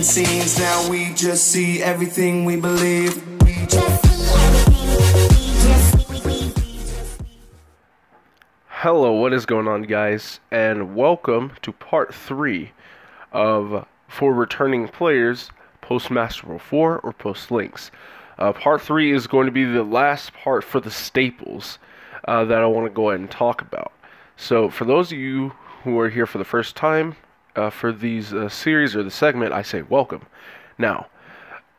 behind the scenes. Now we just see everything we believe. Hello, what is going on, guys, and welcome to part 3 of For Returning Players Post Master Rule 4 or Post Links. Part 3 is going to be the last part for the staples that I want to go ahead and talk about. So for those of you who are here for the first time for these series or the segment, I say welcome. Now,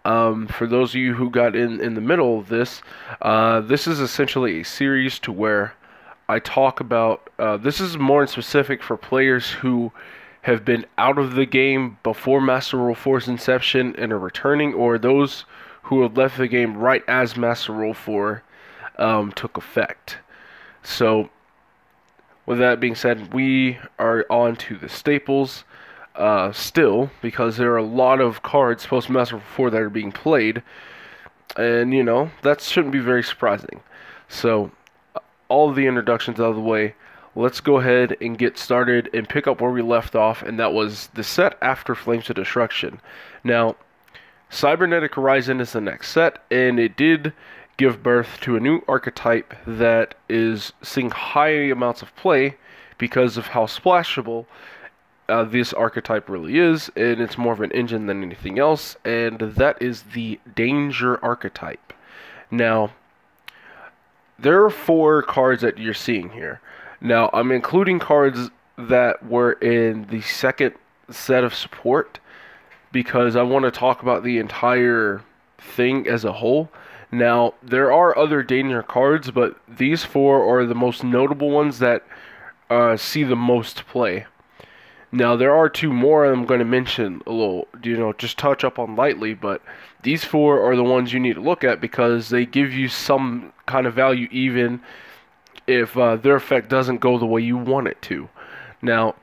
for those of you who got in the middle of this, this is essentially a series to where I talk about, this is more specific for players who have been out of the game before Master Rule 4's inception and are returning, or those who have left the game right as Master Rule 4 took effect. So, with that being said, we are on to the staples still, because there are a lot of cards post Master Rule 4 that are being played, and you know, that shouldn't be very surprising. So, all of the introductions out of the way, let's go ahead and get started and pick up where we left off, and that was the set after Flames of Destruction. Now, Cybernetic Horizon is the next set, and it did give birth to a new archetype that is seeing high amounts of play because of how splashable this archetype really is, and it's more of an engine than anything else, and that is the Danger archetype. Now, there are 4 cards that you're seeing here. Now, I'm including cards that were in the second set of support because I want to talk about the entire thing as a whole. Now, there are other danger cards, but these 4 are the most notable ones that see the most play. Now, there are 2 more I'm going to mention a little, just touch up on lightly, but these 4 are the ones you need to look at because they give you some kind of value even if their effect doesn't go the way you want it to. Now,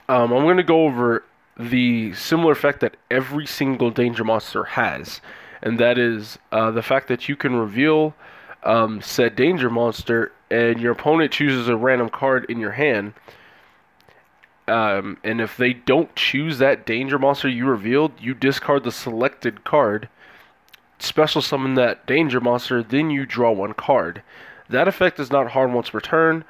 I'm going to go over the similar effect that every single danger monster has, and that is the fact that you can reveal said danger monster and your opponent chooses a random card in your hand. And if they don't choose that danger monster you revealed, you discard the selected card, special summon that danger monster, then you draw 1 card. That effect is not hard once per turn.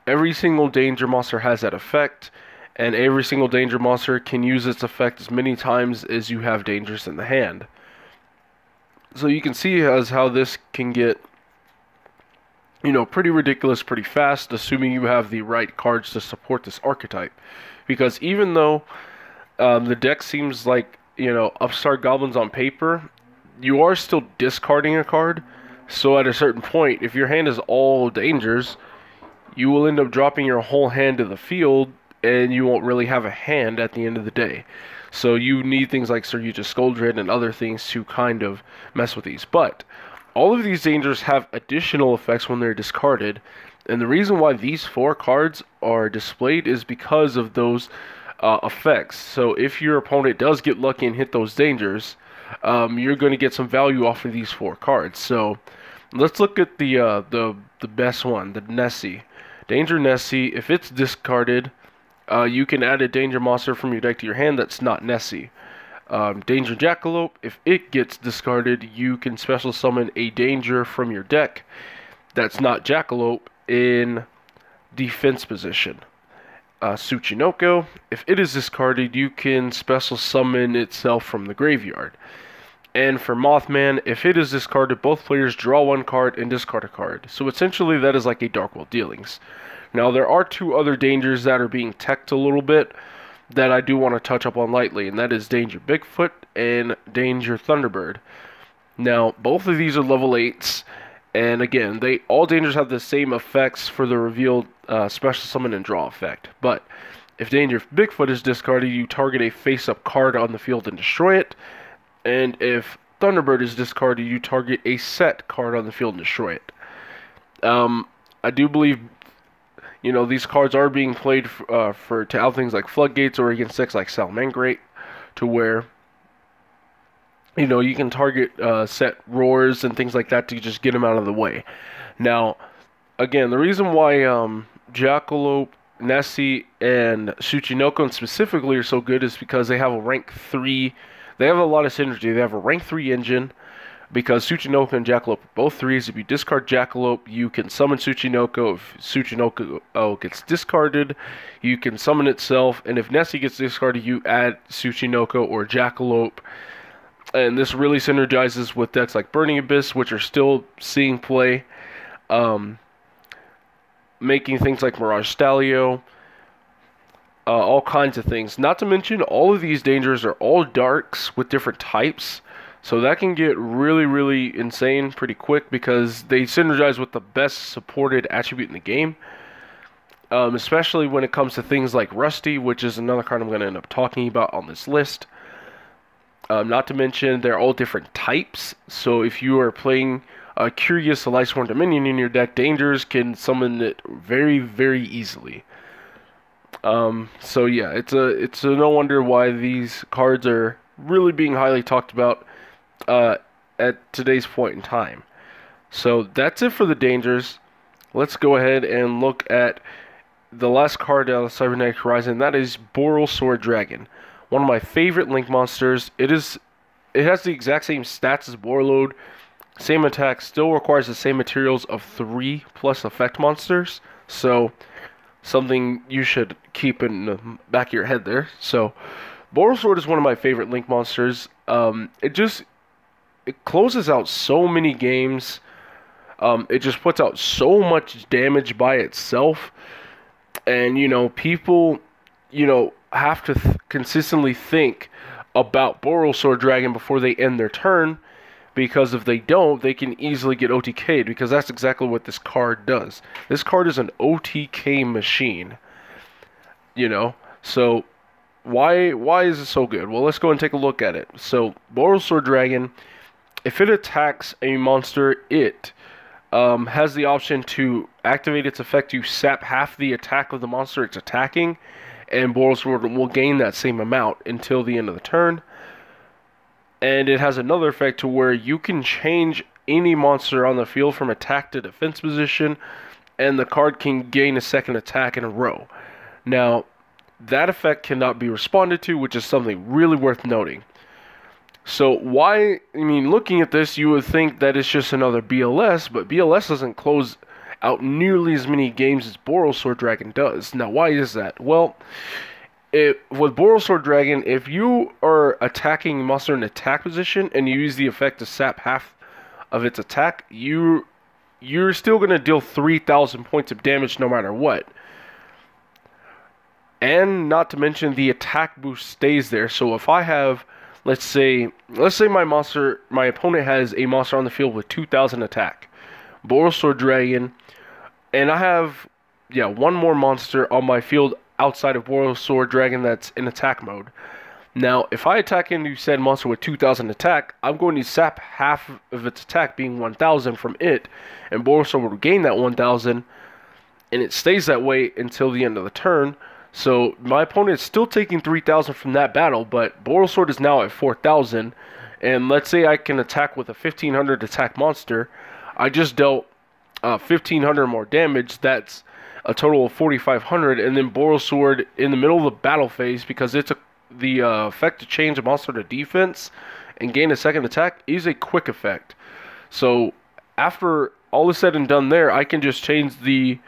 Every single danger monster has that effect, and every single danger monster can use its effect as many times as you have dangers in the hand. So you can see as how this can get, pretty ridiculous pretty fast, assuming you have the right cards to support this archetype. Because even though the deck seems like, upstart goblins on paper, you are still discarding a card. So at a certain point, if your hand is all dangers, you will end up dropping your whole hand to the field, and you won't really have a hand at the end of the day. So you need things like Sir Yugioh Scoldred and other things to kind of mess with these. But all of these dangers have additional effects when they're discarded, and the reason why these 4 cards are displayed is because of those effects. So if your opponent does get lucky and hit those dangers, you're going to get some value off of these 4 cards. So let's look at the best one, the Nessie. Danger Nessie, if it's discarded, you can add a danger monster from your deck to your hand that's not Nessie. Danger Jackalope, if it gets discarded, you can special summon a danger from your deck that's not Jackalope in defense position. Tsuchinoko, if it is discarded, you can special summon itself from the graveyard. And for Mothman, if it is discarded, both players draw 1 card and discard a card. So essentially that is like a Dark World Dealings. Now there are 2 other dangers that are being teched a little bit that I do want to touch up on lightly, and that is Danger Bigfoot and Danger Thunderbird. Now, both of these are level 8s, and again, all dangers have the same effects for the revealed special summon and draw effect. But if Danger Bigfoot is discarded, you target a face-up card on the field and destroy it, and if Thunderbird is discarded, you target a set card on the field and destroy it. I do believe these cards are being played to out things like Floodgates or against decks like Salamangreat, to where you can target set roars and things like that to just get them out of the way. Now, again, the reason why Jackalope Nessie and Tsuchinoko specifically are so good is because they have a rank 3. They have a lot of synergy. They have a rank 3 engine because Tsuchinoko and Jackalope are both 3s. If you discard Jackalope, you can summon Tsuchinoko. If Tsuchinoko gets discarded, you can summon itself. And if Nessie gets discarded, you add Tsuchinoko or Jackalope. And this really synergizes with decks like Burning Abyss, which are still seeing play. Making things like Mirage Stalio, all kinds of things. Not to mention, all of these dangers are all darks with different types, so that can get really, really insane pretty quick because they synergize with the best supported attribute in the game, especially when it comes to things like Rusty, which is another card I'm going to end up talking about on this list. Not to mention, they're all different types, so if you are playing Curious, the Lightsworn Dominion in your deck, Dangers can summon it very, very easily. So yeah, it's a no wonder why these cards are really being highly talked about at today's point in time. So that's it for the Dangers. Let's go ahead and look at the last card out of Cybernetic Horizon. That is Borrelsword Dragon, one of my favorite Link monsters. It has the exact same stats as Borreload. Same attack, still requires the same materials of 3 plus effect monsters. So, something you should keep in the back of your head there. So, Borrelsword is one of my favorite Link monsters. It closes out so many games. It just puts out so much damage by itself. And, people, have to consistently think about Borrelsword Dragon before they end their turn. Because if they don't, they can easily get OTK'd, because that's exactly what this card does. This card is an OTK machine. So why is it so good? Well, let's go and take a look at it. So, Borrelsword Dragon, if it attacks a monster, it has the option to activate its effect to sap half the attack of the monster it's attacking, and Borrelsword will gain that same amount until the end of the turn. And it has another effect to where you can change any monster on the field from attack to defense position, and the card can gain a second attack in a row. Now, that effect cannot be responded to, which is something really worth noting. So looking at this, you would think that it's just another BLS, but BLS doesn't close out nearly as many games as Borrelsword Dragon does. Now, why is that? Well, with Borrelsword Dragon, if you are attacking a monster in attack position and you use the effect to sap half of its attack, you're still going to deal 3,000 points of damage no matter what. And not to mention, the attack boost stays there. So if I have, let's say my opponent has a monster on the field with 2,000 attack, Borrelsword Dragon, and I have one more monster on my field outside of Borrelsword Dragon that's in attack mode. Now, if I attack into said monster with 2,000 attack, I'm going to sap half of its attack, being 1,000 from it, and Borrelsword will gain that 1,000, and it stays that way until the end of the turn. So my opponent is still taking 3,000 from that battle, but Borrelsword is now at 4,000, and let's say I can attack with a 1,500 attack monster. I just dealt 1,500 more damage. That's a total of 4,500, and then Borrelsword in the middle of the battle phase, because it's the effect to change a monster to defense and gain a second attack is a quick effect. So after all is said and done there, I can just change the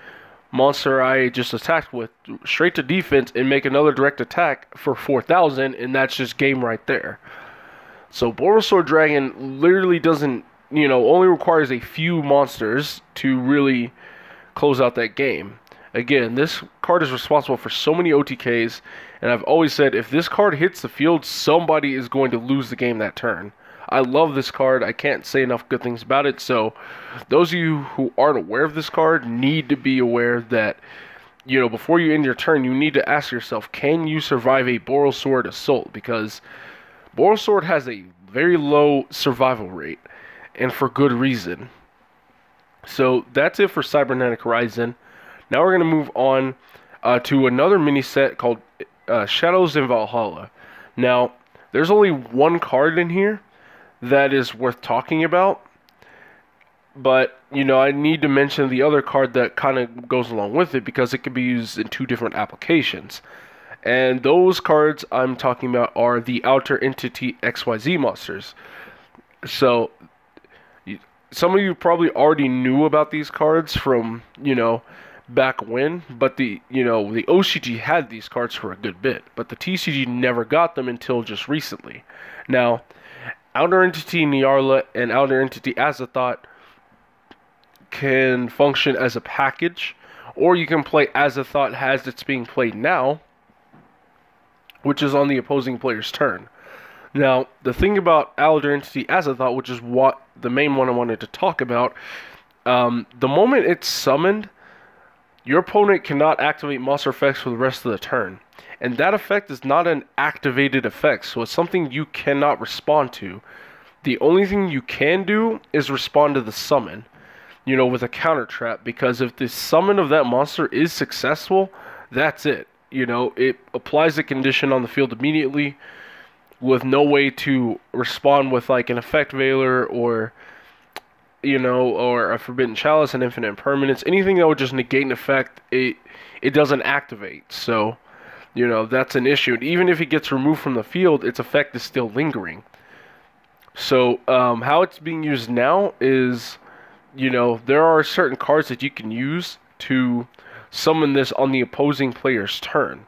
monster I just attacked with straight to defense and make another direct attack for 4,000, and that's just game right there. So Borrelsword Dragon literally doesn't, only requires a few monsters to really close out that game. Again, this card is responsible for so many OTKs, and I've always said if this card hits the field, somebody is going to lose the game that turn. I love this card. I can't say enough good things about it. So those of you who aren't aware of this card need to be aware that, before you end your turn, you need to ask yourself, can you survive a Borrelsword Assault? Because Borrelsword has a very low survival rate, and for good reason. So that's it for Cybernetic Horizon. Now we're going to move on to another mini set called Shadows in Valhalla. Now, there's only one card in here that is worth talking about. But, I need to mention the other card that kind of goes along with it because it can be used in two different applications. And those cards I'm talking about are the Outer Entity XYZ monsters. So, some of you probably already knew about these cards from, back when, but the OCG had these cards for a good bit, but the TCG never got them until just recently. Now, Outer Entity Nyarla and Outer Entity Azathoth can function as a package, or you can play Azathoth as it's being played now, which is on the opposing player's turn. Now, the thing about Outer Entity Azathoth, which is what the main one I wanted to talk about, the moment it's summoned, your opponent cannot activate monster effects for the rest of the turn. And that effect is not an activated effect, so it's something you cannot respond to. The only thing you can do is respond to the summon, with a counter trap, because if the summon of that monster is successful, that's it. It applies the condition on the field immediately with no way to respond with like an effect veiler or a Forbidden Chalice, an Infinite Impermanence, anything that would just negate an effect, it doesn't activate. So, that's an issue. And even if it gets removed from the field, its effect is still lingering. So, how it's being used now is, there are certain cards that you can use to summon this on the opposing player's turn.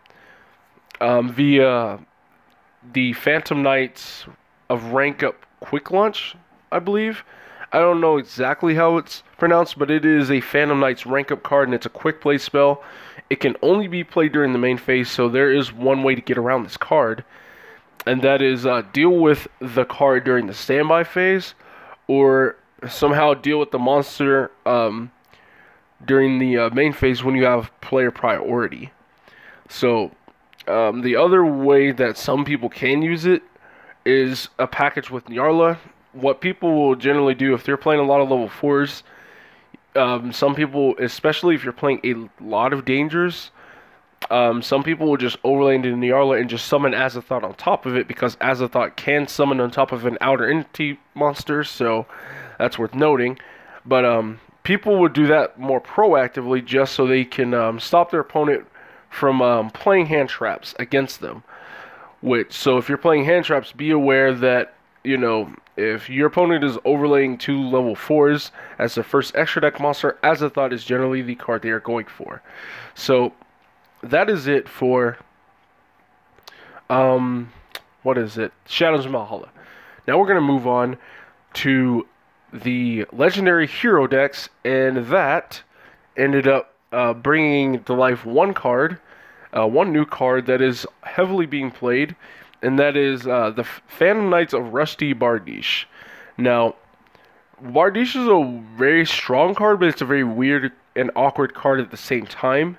Via the Phantom Knights of Rank Up Quick Launch, I believe. I don't know exactly how it's pronounced, but it is a Phantom Knights rank up card, and it's a quick play spell. It can only be played during the main phase, so there is one way to get around this card, and that is deal with the card during the standby phase, or somehow deal with the monster during the main phase when you have player priority. So, the other way that some people can use it is a package with Nyarla. What people will generally do if they're playing a lot of level 4s, some people, especially if you're playing a lot of dangers, some people will just overlay into Nyarla and just summon Azathoth on top of it, because Azathoth can summon on top of an Outer Entity monster, so that's worth noting. But people would do that more proactively just so they can stop their opponent from playing hand traps against them. So if you're playing hand traps, be aware that, if your opponent is overlaying 2 level 4s as their first extra deck monster, Azathoth is generally the card they are going for. So, that is it for, Shadows of Valhalla. Now we're going to move on to the Legendary Hero decks, and that ended up bringing to life one new card that is heavily being played, and that is the Phantom Knights of Rusty Bardiche. Now, Bardiche is a very strong card, but it's a very weird and awkward card at the same time.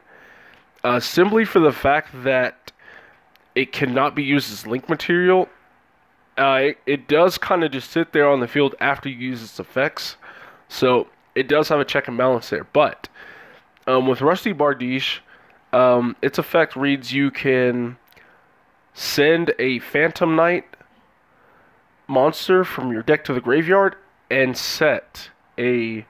Simply for the fact that it cannot be used as link material. It does kind of just sit there on the field after you use its effects. So, it does have a check and balance there. But, with Rusty Bardiche, its effect reads you can send a Phantom Knight monster from your deck to the graveyard and set a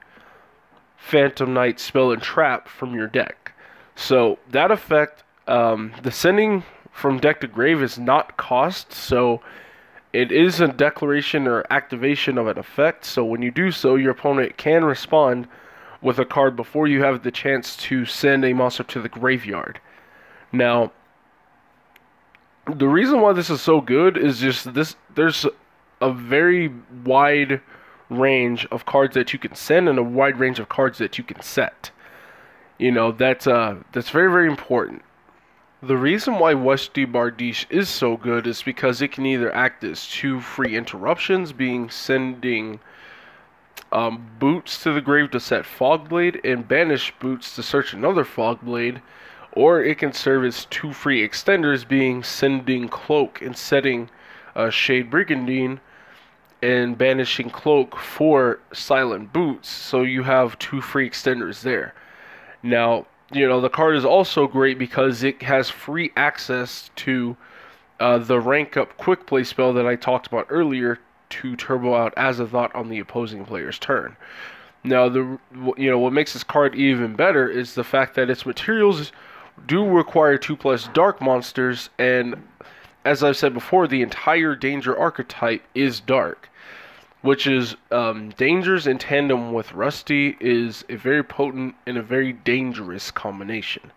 Phantom Knight spell and trap from your deck. So that effect, the sending from deck to grave is not cost, so it is a declaration or activation of an effect. So when you do so, your opponent can respond with a card before you have the chance to send a monster to the graveyard. Now, the reason why this is so good is just this. There's a very wide range of cards that you can send and a wide range of cards that you can set. That's very, very important. The reason why Rusty Bardiche is so good is because it can either act as 2 free interruptions, being sending Boots to the grave to set Fogblade, and banish Boots to search another Fogblade, or it can serve as 2 free extenders, being sending Cloak and setting Shade Brigandine, and banishing Cloak for Silent Boots, so you have 2 free extenders there. Now, the card is also great because it has free access to the rank up quick play spell that I talked about earlier to turbo out Azathoth on the opposing player's turn. Now, what makes this card even better is the fact that its materials do require 2+ dark monsters, and as I've said before, the entire danger archetype is dark, which is dangers in tandem with Rusty is a very potent and a very dangerous combination.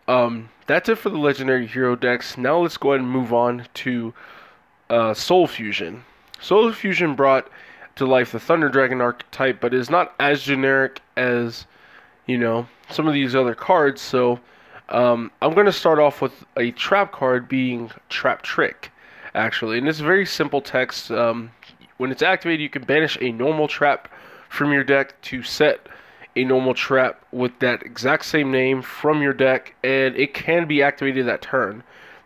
That's it for the legendary hero decks. Now let's go ahead and move on to Soul Fusion. Soul Fusion brought to life the Thunder Dragon archetype, but is not as generic as, some of these other cards. So I'm going to start off with a trap card being Trap Trick, actually. And it's very simple text. When it's activated, you can banish a normal trap from your deck to set a normal trap with that exact same name from your deck, and it can be activated that turn.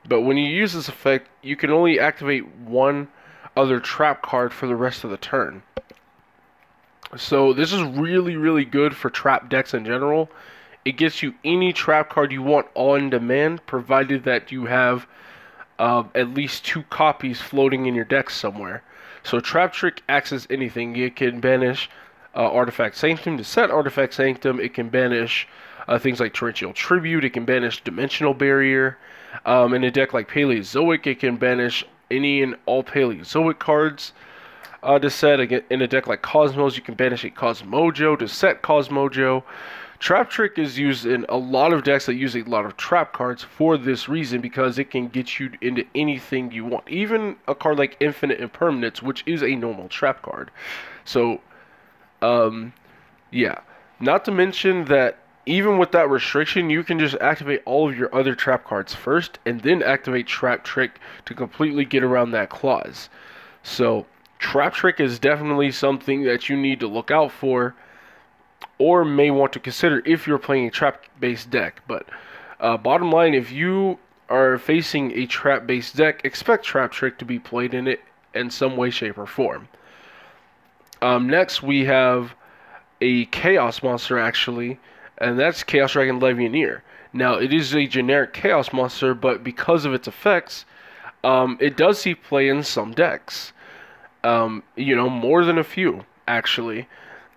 But when you use this effect, you can only activate one other trap card for the rest of the turn. So this is really, really good for trap decks in general. It gets you any trap card you want on demand, provided that you have at least 2 copies floating in your deck somewhere. So Trap Trick acts as anything. It can banish Artifact Sanctum to set Artifact Sanctum. It can banish things like Torrential Tribute. It can banish Dimensional Barrier. In a deck like Paleozoic, it can banish any and all Paleozoic cards to set. In a deck like Cosmos, you can banish a Cosmojo to set Cosmojo. Trap Trick is used in a lot of decks that use a lot of trap cards for this reason, because it can get you into anything you want. Even a card like Infinite Impermanence, which is a normal trap card. So, yeah. Not to mention that even with that restriction, you can just activate all of your other trap cards first, and then activate Trap Trick to completely get around that clause. So, Trap Trick is definitely something that you need to look out for, or may want to consider if you're playing a trap-based deck. But bottom line, if you are facing a trap-based deck, expect Trap Trick to be played in it in some way, shape, or form. Next, we have a Chaos monster, actually, and that's Chaos Dragon Levianeer. Now, it is a generic Chaos monster, but because of its effects, it does see play in some decks. More than a few, actually.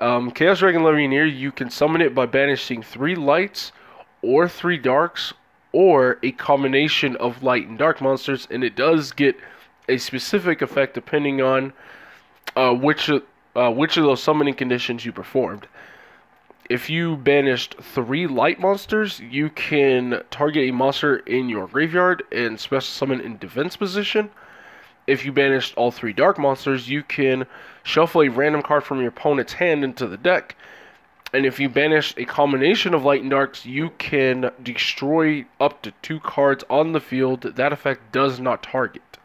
Chaos Dragon Levianeer, you can summon it by banishing 3 lights or 3 darks, or a combination of light and dark monsters, and it does get a specific effect depending on which of those summoning conditions you performed. If you banished 3 light monsters, you can target a monster in your graveyard and special summon in defense position. If you banished all 3 dark monsters, you can shuffle a random card from your opponent's hand into the deck. And if you banish a combination of light and darks, you can destroy up to 2 cards on the field that effect does not target.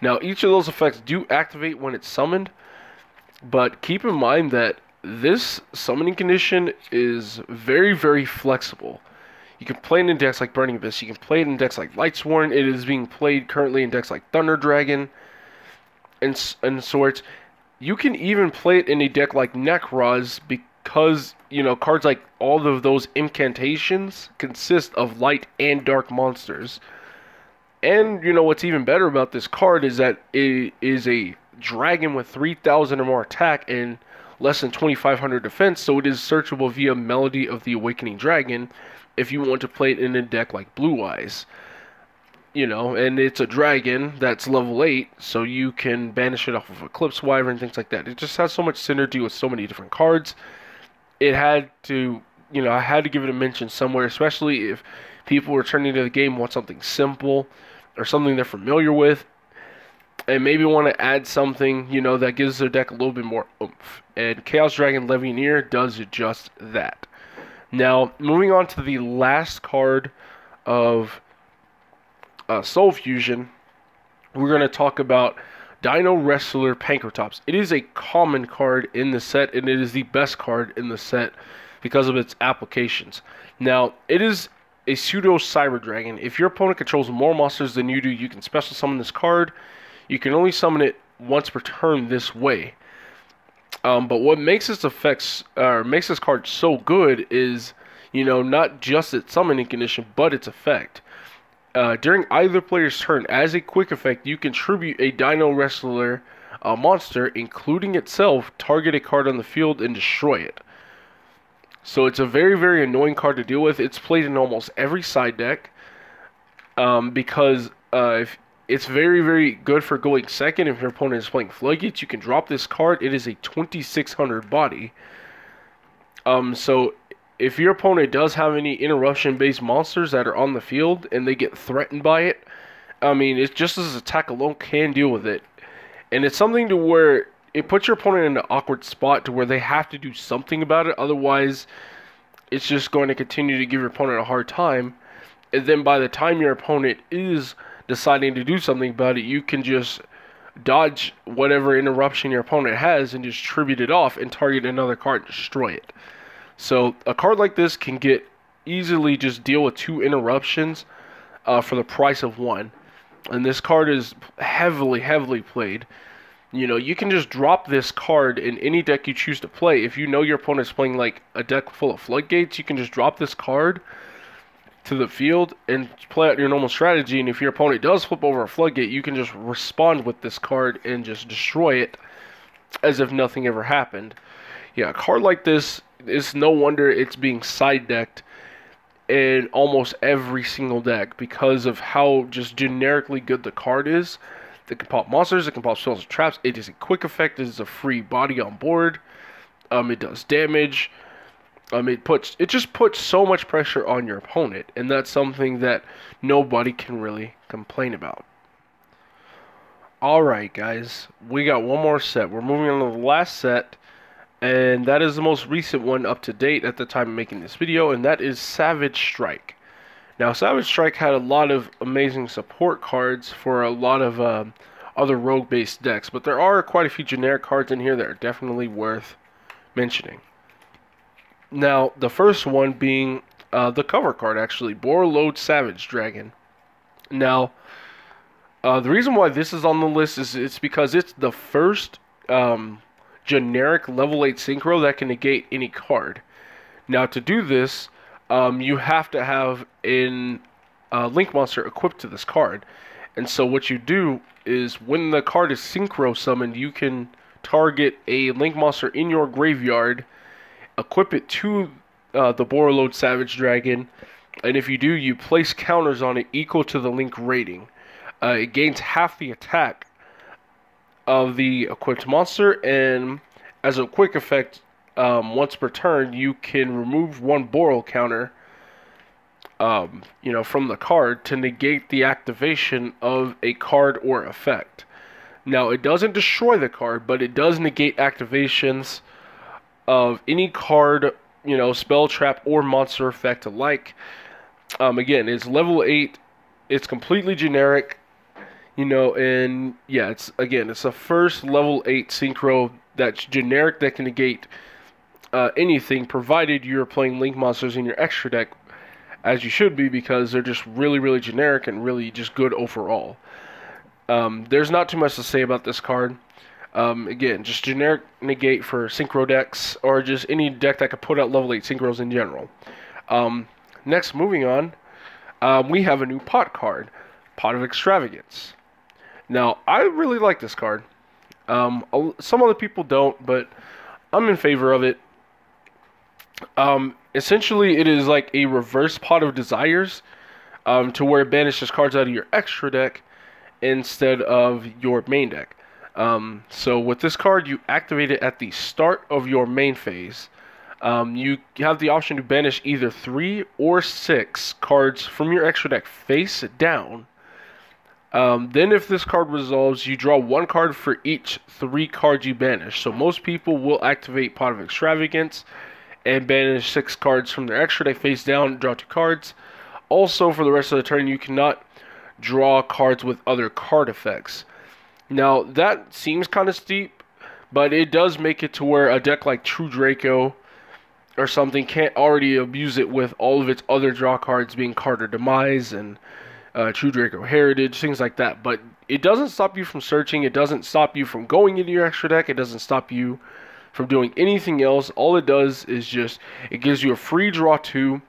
Now, each of those effects do activate when it's summoned, but keep in mind that this summoning condition is very, very flexible. You can play it in decks like Burning Abyss. You can play it in decks like Lightsworn. It is being played currently in decks like Thunder Dragon and sorts. You can even play it in a deck like Nekroz because, cards like all of those incantations consist of light and dark monsters. And, what's even better about this card is that it is a dragon with 3,000 or more attack and less than 2,500 defense, so it is searchable via Melody of the Awakening Dragon if you want to play it in a deck like Blue Eyes. And it's a dragon that's level 8, so you can banish it off of Eclipse Wyvern and things like that. It just has so much synergy with so many different cards. It had to, I had to give it a mention somewhere, especially if people returning to the game want something simple or something they're familiar with, and maybe want to add something, that gives their deck a little bit more oomph. And Chaos Dragon Levianeer does just that. Now, moving on to the last card of Soul Fusion, we're going to talk about Dino Wrestler Pankratops. It is a common card in the set, and it is the best card in the set because of its applications. Now, it is a pseudo Cyber Dragon. If your opponent controls more monsters than you do, you can special summon this card. You can only summon it once per turn this way. But what makes this makes this card so good is, not just its summoning condition, but its effect. During either player's turn, as a quick effect, you contribute a Dino Wrestler monster, including itself, target a card on the field and destroy it. So it's a very, very annoying card to deal with. It's played in almost every side deck because if it's very, very good for going second. If your opponent is playing Floodgates, you can drop this card. It is a 2600 body. So if your opponent does have any interruption-based monsters that are on the field and they get threatened by it, I mean, it's just as attack alone can deal with it. And it's something to where it puts your opponent in an awkward spot to where they have to do something about it. Otherwise, it's just going to continue to give your opponent a hard time. And then by the time your opponent is deciding to do something about it, you can just dodge whatever interruption your opponent has and just tribute it off and target another card and destroy it. So a card like this can get easily just deal with 2 interruptions for the price of 1. And this card is heavily, heavily played. You know, you can just drop this card in any deck you choose to play. If you know your opponent's playing like a deck full of Floodgates, you can just drop this card to the field and play out your normal strategy. And if your opponent does flip over a Floodgate, you can just respond with this card and just destroy it as if nothing ever happened. Yeah, a card like this, it's no wonder it's being side decked in almost every single deck because of how just generically good the card is. It can pop monsters, it can pop spells and traps. It is a quick effect, it is a free body on board. It does damage. It just puts so much pressure on your opponent, and that's something that nobody can really complain about. Alright guys, we got one more set. We're moving on to the last set, and that is the most recent one up to date at the time of making this video, and that is Savage Strike. Now, Savage Strike had a lot of amazing support cards for a lot of other rogue-based decks, but there are quite a few generic cards in here that are definitely worth mentioning. Now, the first one being the cover card, actually, Borreload Savage Dragon. Now, the reason why this is on the list is it's because it's the first generic level 8 synchro that can negate any card. Now, to do this, you have to have a Link monster equipped to this card. And so what you do is when the card is synchro summoned, you can target a Link monster in your graveyard, equip it to the Borreload Savage Dragon, and if you do, you place counters on it equal to the Link rating. It gains half the attack of the equipped monster, and as a quick effect, once per turn, you can remove 1 Borrel counter from the card to negate the activation of a card or effect. Now, it doesn't destroy the card, but it does negate activations of any card, spell, trap, or monster effect alike. Again, it's level 8. It's completely generic, and yeah, it's the first level 8 synchro that's generic that can negate anything, provided you're playing Link monsters in your extra deck, as you should be, because they're just really, really generic and really just good overall. There's not too much to say about this card. Again, just generic negate for synchro decks, or just any deck that could put out level 8 synchros in general. Next, moving on, we have a new pot card, Pot of Extravagance. Now, I really like this card. Some other people don't, but I'm in favor of it. Essentially, it is like a reverse Pot of Desires, to where it banishes cards out of your extra deck instead of your main deck. So with this card, you activate it at the start of your main phase. You have the option to banish either 3 or 6 cards from your extra deck face down. Then if this card resolves, you draw 1 card for each 3 cards you banish. So most people will activate Pot of Extravagance and banish 6 cards from their extra deck face down, draw 2 cards. Also, for the rest of the turn, you cannot draw cards with other card effects. Now, that seems kind of steep, but it does make it to where a deck like True Draco or something can't already abuse it with all of its other draw cards being Carter Demise and True Draco Heritage, things like that. But it doesn't stop you from searching. It doesn't stop you from going into your extra deck. It doesn't stop you from doing anything else. All it does is just, it gives you a free draw 2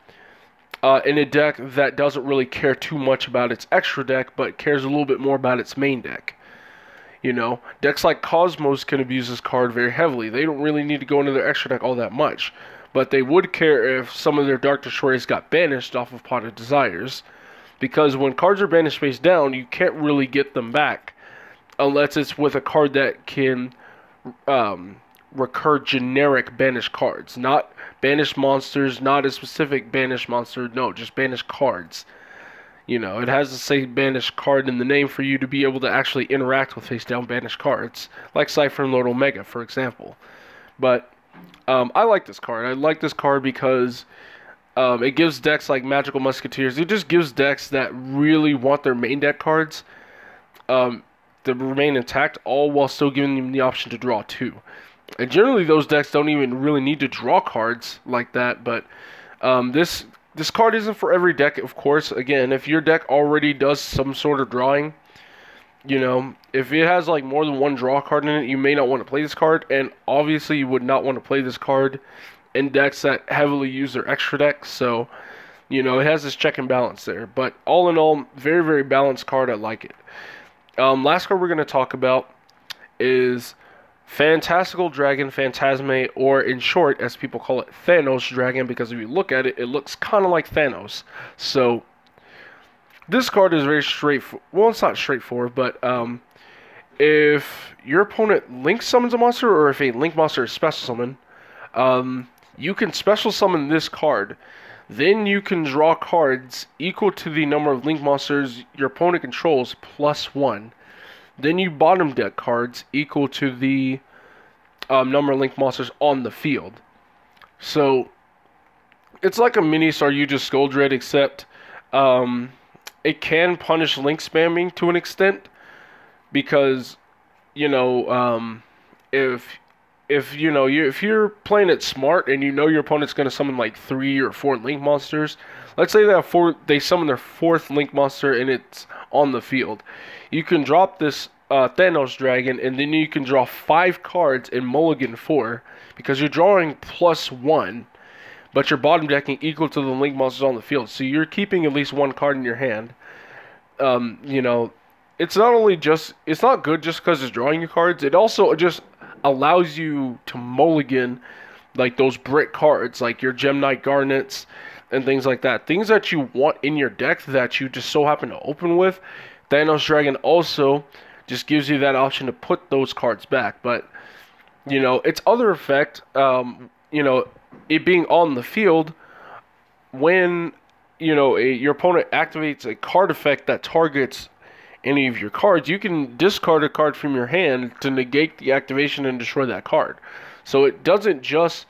in a deck that doesn't really care too much about its extra deck, but cares a little bit more about its main deck. You know, decks like Cosmos can abuse this card very heavily. They don't really need to go into their extra deck all that much, but they would care if some of their Dark Destroyers got banished off of Pot of Desires, because when cards are banished face down, you can't really get them back unless it's with a card that can recur generic banished cards, not banished monsters, not a specific banished monster, no, just banished cards. You know, it has to say banished card in the name for you to be able to actually interact with face down banished cards, like Cypher and Lord Omega, for example. But I like this card. I like this card because it gives decks like Magical Musketeers, it just gives decks that really want their main deck cards to remain intact, all while still giving them the option to draw 2. And generally those decks don't even really need to draw cards like that, but this card isn't for every deck, of course. Again, if your deck already does some sort of drawing, you know, if it has like more than one draw card in it, you may not want to play this card, and obviously you would not want to play this card in decks that heavily use their extra decks, so, you know, it has this check and balance there. But all in all, very, very balanced card. I like it. Last card we're going to talk about is Fantastical Dragon Phantasme, or in short, as people call it, Thanos Dragon, because if you look at it, it looks kind of like Thanos. So, this card is very straightforward. Well, it's not straightforward, but if your opponent link summons a monster, or if a link monster is special summoned, you can special summon this card. Then you can draw cards equal to the number of link monsters your opponent controls plus 1. Then you bottom deck cards equal to the number of link monsters on the field. So it's like a mini Saryuja Scoldred, except it can punish link spamming to an extent, because, you know, if you're playing it smart and you know your opponent's going to summon like 3 or 4 link monsters, let's say they summon their 4th link monster and it's on the field, you can drop this Thanos Dragon, and then you can draw 5 cards in mulligan 4, because you're drawing plus 1, but you're bottom decking equal to the link monsters on the field, so you're keeping at least 1 card in your hand. You know, it's not good just because it's drawing you cards, it also just allows you to mulligan like those brick cards, like your Gem Knight Garnets and things like that. Things that you want in your deck that you just so happen to open with. Thanos Dragon also just gives you that option to put those cards back. But, you know, its other effect, you know, it being on the field, when, you know, your opponent activates a card effect that targets any of your cards, you can discard a card from your hand to negate the activation and destroy that card. So it doesn't just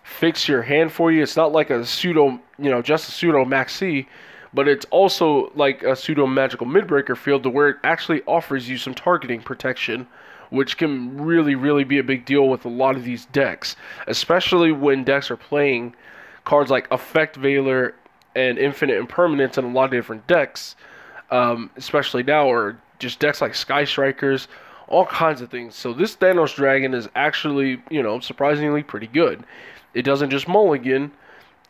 fix your hand for you. It's not like a pseudo, you know, just a pseudo maxi, but it's also like a pseudo magical midbreaker field, to where it actually offers you some targeting protection, which can really, really be a big deal with a lot of these decks, especially when decks are playing cards like Effect Veiler and Infinite Impermanence in a lot of different decks. Especially now, or just decks like Sky Strikers, all kinds of things. So this Thanos Dragon is actually, you know, surprisingly pretty good. It doesn't just mulligan,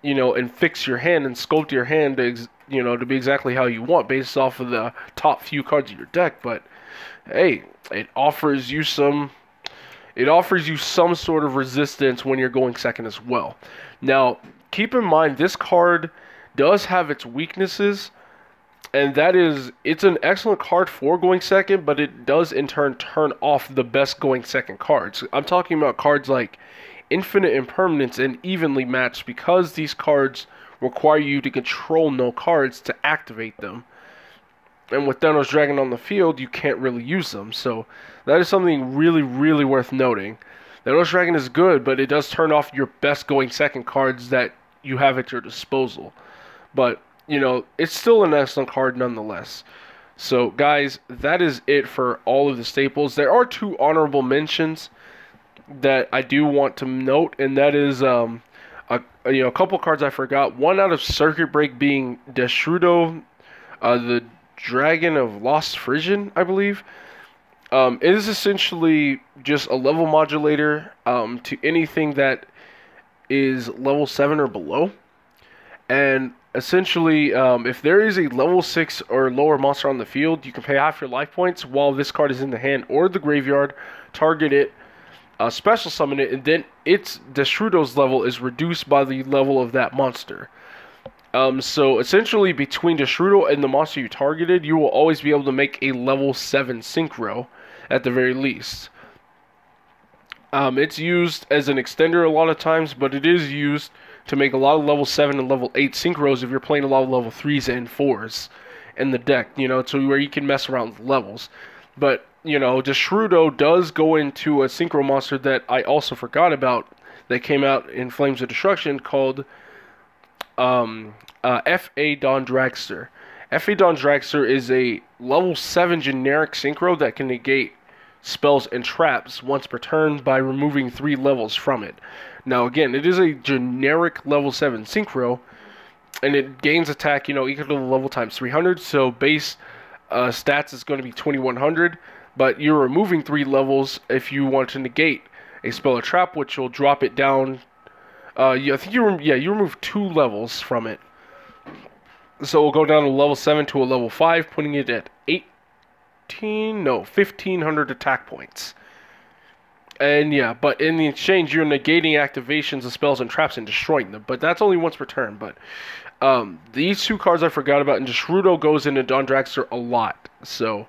you know, and fix your hand and sculpt your hand to, you know, to be exactly how you want based off of the top few cards of your deck, but hey, it offers you some sort of resistance when you're going second as well. Now, keep in mind, this card does have its weaknesses, and that is, it's an excellent card for going second, but it does in turn turn off the best going second cards. I'm talking about cards like Infinite Impermanence and Evenly Matched, because these cards require you to control no cards to activate them. And with Thanos Dragon on the field, you can't really use them. So that is something really, really worth noting. Thanos Dragon is good, but it does turn off your best going second cards that you have at your disposal. But, you know, it's still an excellent card nonetheless. So, guys, that is it for all of the staples. There are 2 honorable mentions that I do want to note, and that is a couple cards I forgot. One out of Circuit Break being Desrudo, the Dragon of Lost Frisian, I believe. It is essentially just a level modulator to anything that is level 7 or below. And essentially, if there is a level 6 or lower monster on the field, you can pay half your life points while this card is in the hand or the graveyard, target it, special summon it, and then its Destrudo's level is reduced by the level of that monster. So essentially, between Destrudo and the monster you targeted, you will always be able to make a level 7 synchro at the very least. It's used as an extender a lot of times, but it is used to make a lot of level 7 and level 8 synchros if you're playing a lot of level 3s and 4s in the deck, you know, to where you can mess around with levels. But, you know, Destrudo does go into a synchro monster that I also forgot about that came out in Flames of Destruction called F.A. Don Dragster. F.A. Don Dragster is a level 7 generic synchro that can negate spells and traps once per turn by removing 3 levels from it. Now again, it is a generic level 7 synchro, and it gains attack, you know, equal to the level times 300, so base stats is going to be 2100, but you're removing 3 levels if you want to negate a spell or trap, which will drop it down. I think you remove 2 levels from it. So we'll go down to level 7 to a level 5, putting it at 1500 attack points. And yeah, but in the exchange, you're negating activations of spells and traps and destroying them. But that's only once per turn. But these 2 cards I forgot about, and Destrudo goes into Don Dragster a lot. So,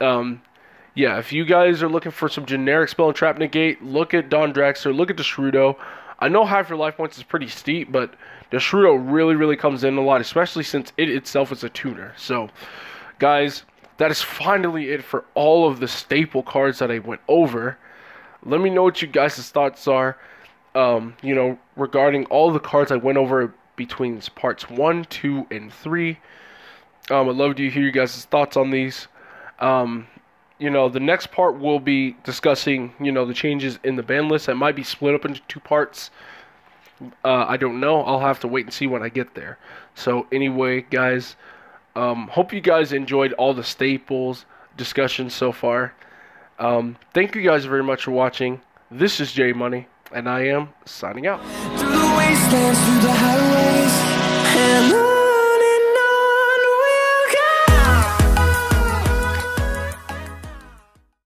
yeah, if you guys are looking for some generic spell and trap negate, look at Don Dragster, look at Destrudo. I know half your life points is pretty steep, but Destrudo really comes in a lot, especially since it itself is a tuner. So, guys, that is finally it for all of the staple cards that I went over. Let me know what you guys' thoughts are, you know, regarding all the cards I went over between parts 1, 2, and 3. I'd love to hear you guys' thoughts on these. You know, the next part will be discussing, you know, the changes in the ban list. That might be split up into 2 parts. I don't know. I'll have to wait and see when I get there. So anyway, guys, hope you guys enjoyed all the staples discussions so far. Thank you guys very much for watching. This is J Money, and I am signing out. Through the wastelands, through the highways, and